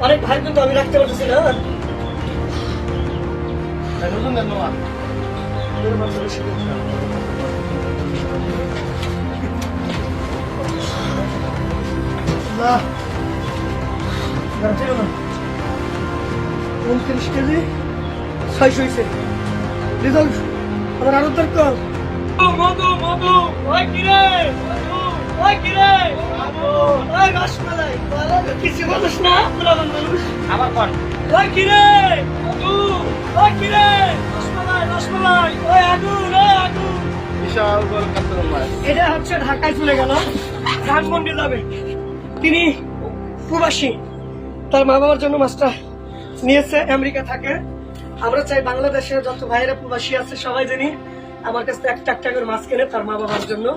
অনেক ভাই কিন্তু আমি রাখতে পারতেছি না। না 29 কেজি 6 হয়েছে। রেজাল্ট আমার আরো দরকার। মধু মধু ওই কিরে মধু ওই কিরে মধু ওই রসমালাই কিছু বলিস না মানুষ আবার কোন ওই কিরে মধু ওই কিরে রসমালাই রসমালাই ওই আগুন বিশাল বড় কাস্টমার। এটা হচ্ছে ঢাকায় চলে গেল, ধানমন্ডি যাবে। তিনি প্রবাসী, তার মা বাবার জন্য মাছটা নিয়েছে, আমেরিকা থাকে। আমরা চাই বাংলাদেশের যত ভাইয়েরা প্রবাসী আছে সবাই জানি আমার কাছে একটা করে মাছ কেনে তার মা বাবার জন্য।